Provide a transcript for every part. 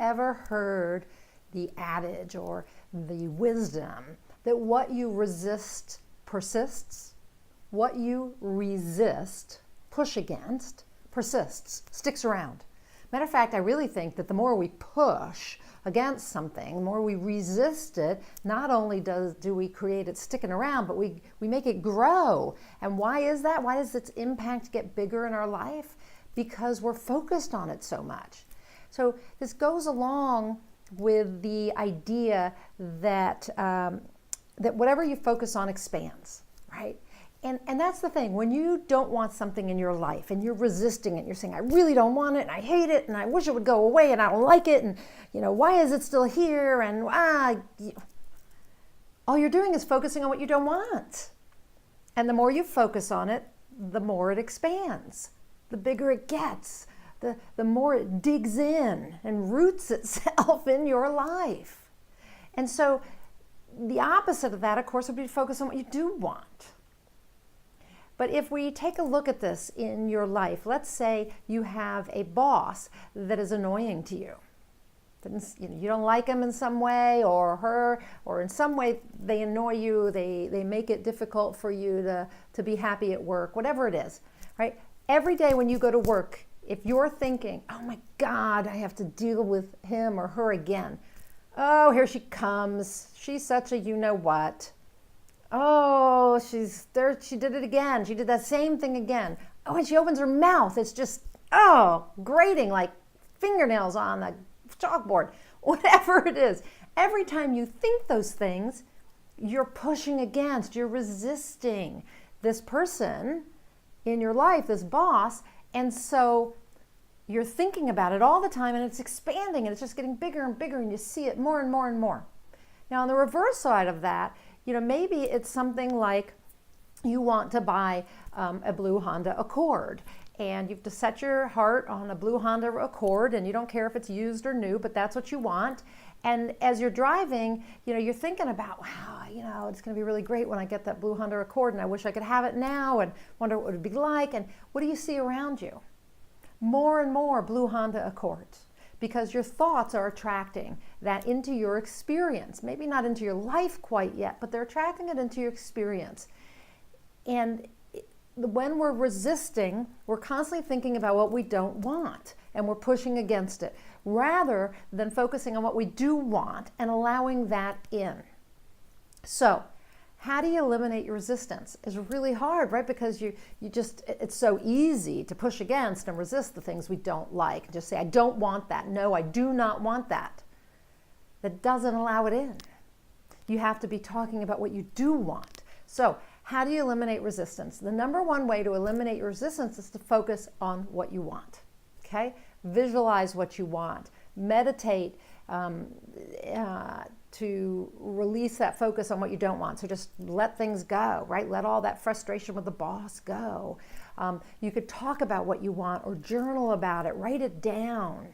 ever heard the adage or the wisdom that what you resist persists? What you resist, push against, persists, sticks around. Matter of fact, I really think that the more we push against something, the more we resist it, not only do we create it sticking around, but we make it grow. And why is that? Why does its impact get bigger in our life? Because we're focused on it so much. So this goes along with the idea that that whatever you focus on expands, right? And that's the thing. When you don't want something in your life and you're resisting it, you're saying, I really don't want it, and I hate it, and I wish it would go away, and I don't like it, and why is it still here? And all you're doing is focusing on what you don't want. And the more you focus on it, the more it expands, the bigger it gets, the more it digs in and roots itself in your life. And so the opposite of that, of course, would be to focus on what you do want. But if we take a look at this in your life, let's say you have a boss that is annoying to you. You don't like him in some way, or her, or in some way they annoy you, they make it difficult for you to be happy at work, whatever it is, right? Every day when you go to work, if you're thinking, oh my God, I have to deal with him or her again. Oh, here she comes. She's such a you-know-what. Oh, she's there. She did it again. She did that same thing again. Oh, and she opens her mouth. It's just, grating like fingernails on a chalkboard. Whatever it is. Every time you think those things, you're pushing against, you're resisting this person in your life, this boss. And so you're thinking about it all the time, and it's expanding, and it's just getting bigger and bigger, and you see it more and more and more. Now, on the reverse side of that, maybe it's something like you want to buy a blue Honda Accord, and you have to set your heart on a blue Honda Accord, and you don't care if it's used or new, but that's what you want. And as you're driving, you're thinking about, wow, it's going to be really great when I get that blue Honda Accord, and I wish I could have it now, and wonder what it would be like. And what do you see around you? More and more blue Honda Accords, because your thoughts are attracting that into your experience. Maybe not into your life quite yet, but they're attracting it into your experience. And when we're resisting, we're constantly thinking about what we don't want, and we're pushing against it, rather than focusing on what we do want and allowing that in. So, how do you eliminate your resistance? It's really hard, right? Because it's so easy to push against and resist the things we don't like. And just say, I don't want that. No, I do not want that. That doesn't allow it in. You have to be talking about what you do want. So, how do you eliminate resistance? The number one way to eliminate your resistance is to focus on what you want. Okay? Visualize what you want. Meditate to release that focus on what you don't want. So just let things go, right? Let all that frustration with the boss go. You could talk about what you want or journal about it. Write it down.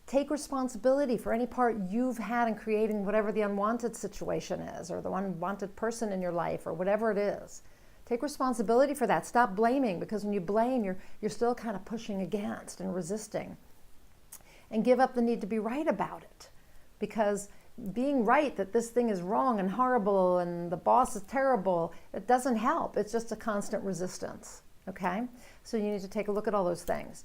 Take responsibility for any part you've had in creating whatever the unwanted situation is, or the unwanted person in your life, or whatever it is. Take responsibility for that. Stop blaming, because when you blame, you're still kind of pushing against and resisting. And give up the need to be right about it, because being right that this thing is wrong and horrible and the boss is terrible, it doesn't help. It's just a constant resistance, okay? So you need to take a look at all those things.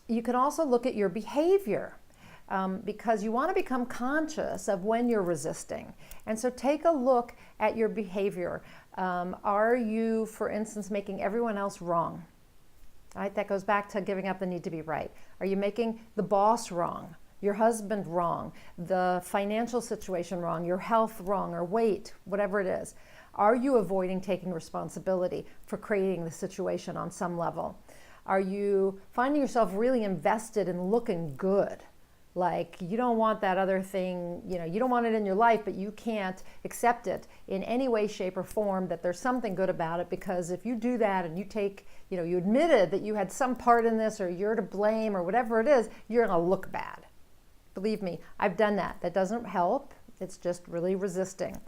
You can also look at your behavior, because you want to become conscious of when you're resisting. And so take a look at your behavior. Are you, for instance, making everyone else wrong? Right? That goes back to giving up the need to be right. Are you making the boss wrong, your husband wrong, the financial situation wrong, your health wrong, or weight, whatever it is? Are you avoiding taking responsibility for creating the situation on some level? Are you finding yourself really invested in looking good? Like you don't want that other thing, you don't want it in your life, but you can't accept it in any way, shape, or form that there's something good about it, because if you do that and you take, you admitted that you had some part in this, or you're to blame, or whatever it is, you're gonna look bad. Believe me, I've done that. That doesn't help. It's just really resisting.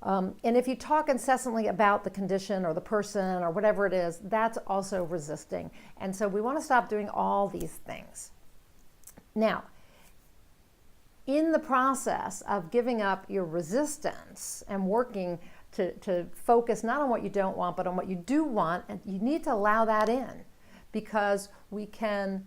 And if you talk incessantly about the condition or the person or whatever it is, that's also resisting. And so we want to stop doing all these things. Now, in the process of giving up your resistance and working to focus not on what you don't want, but on what you do want, and you need to allow that in, because we can,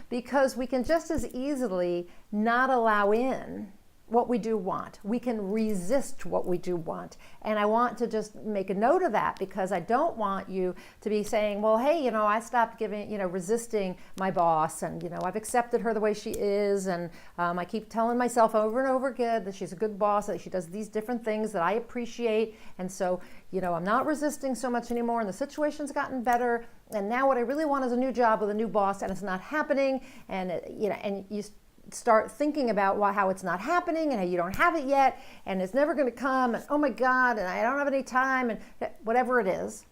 because we can just as easily not allow in what we do want. We can resist what we do want. And I want to just make a note of that, because I don't want you to be saying, well, hey, I stopped resisting my boss, and, I've accepted her the way she is. And I keep telling myself over and over again that she's a good boss, that she does these different things that I appreciate. And so, I'm not resisting so much anymore, and the situation's gotten better. And now what I really want is a new job with a new boss, and it's not happening. And, and you start thinking about how it's not happening, and how you don't have it yet, and it's never going to come, and oh my God, and I don't have any time, and whatever it is,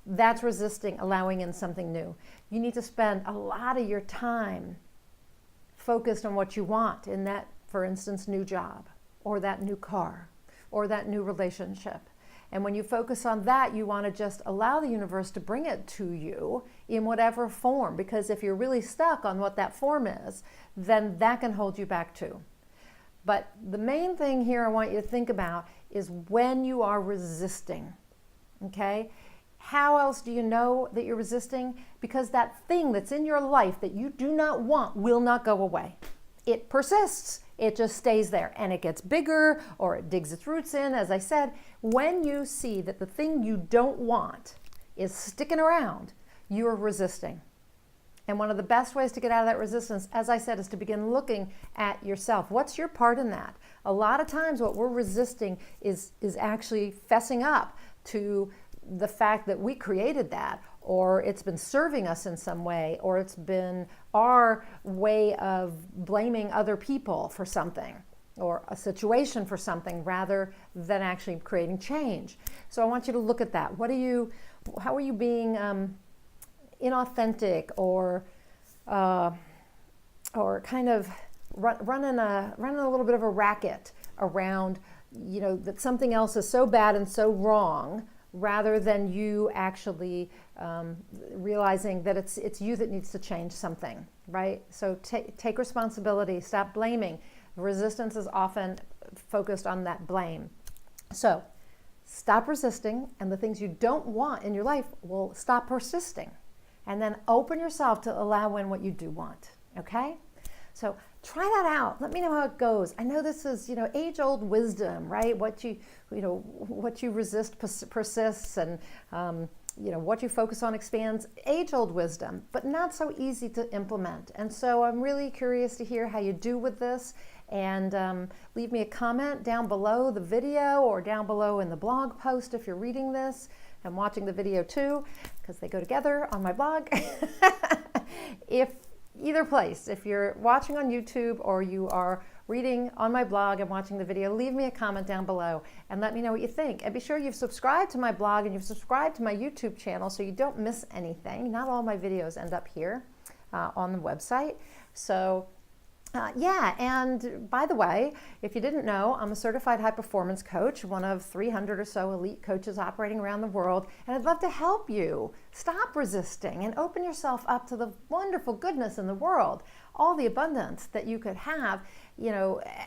that's resisting allowing in something new. You need to spend a lot of your time focused on what you want in that, for instance, new job, or that new car, or that new relationship. And when you focus on that, you want to just allow the universe to bring it to you in whatever form, because if you're really stuck on what that form is, then that can hold you back too. But the main thing here I want you to think about is when you are resisting, okay? How else do you know that you're resisting? Because that thing that's in your life that you do not want will not go away. It persists. It just stays there, and it gets bigger, or it digs its roots in. As I said, when you see that the thing you don't want is sticking around, you're resisting. And one of the best ways to get out of that resistance, as I said, is to begin looking at yourself. What's your part in that? A lot of times what we're resisting is actually fessing up to the fact that we created that, or it's been serving us in some way, or it's been our way of blaming other people for something, or a situation for something, rather than actually creating change. So I want you to look at that. How are you being inauthentic, or kind of running a little bit of a racket around, that something else is so bad and so wrong, rather than you actually realizing that it's you that needs to change something, right? So take responsibility, stop blaming. Resistance is often focused on that blame. So stop resisting, and the things you don't want in your life will stop persisting. And then open yourself to allow in what you do want, okay? So try that out. Let me know how it goes. I know this is, age-old wisdom, right? What you resist persists, and what you focus on expands. Age-old wisdom, but not so easy to implement. And so I'm really curious to hear how you do with this. And leave me a comment down below the video, or down below in the blog post if you're reading this and watching the video too, because they go together on my blog. Either place, if you're watching on YouTube or you are reading on my blog and watching the video, leave me a comment down below and let me know what you think. And be sure you've subscribed to my blog and you've subscribed to my YouTube channel so you don't miss anything. Not all my videos end up here on the website. So and by the way, if you didn't know, I'm a certified high performance coach, one of 300 or so elite coaches operating around the world, and I'd love to help you stop resisting and open yourself up to the wonderful goodness in the world, all the abundance that you could have,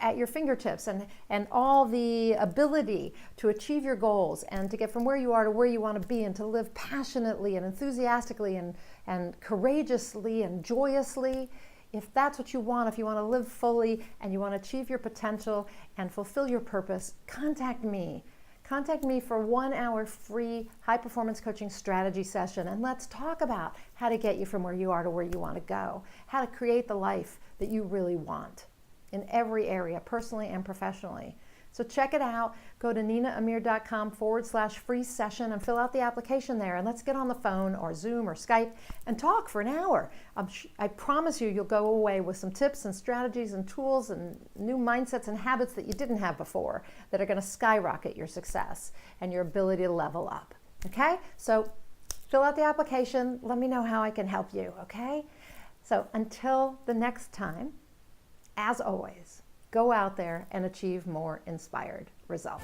at your fingertips, and all the ability to achieve your goals and to get from where you are to where you want to be, and to live passionately and enthusiastically and courageously and joyously. If that's what you want, if you want to live fully and you want to achieve your potential and fulfill your purpose, contact me. Contact me for a 1-hour free high performance coaching strategy session, and let's talk about how to get you from where you are to where you want to go, how to create the life that you really want in every area, personally and professionally. So check it out. Go to ninaamir.com/free session and fill out the application there. And let's get on the phone or Zoom or Skype and talk for an hour. I promise you'll go away with some tips and strategies and tools and new mindsets and habits that you didn't have before that are going to skyrocket your success and your ability to level up. Okay? So fill out the application. Let me know how I can help you. Okay? So until the next time, as always, go out there and achieve more inspired results.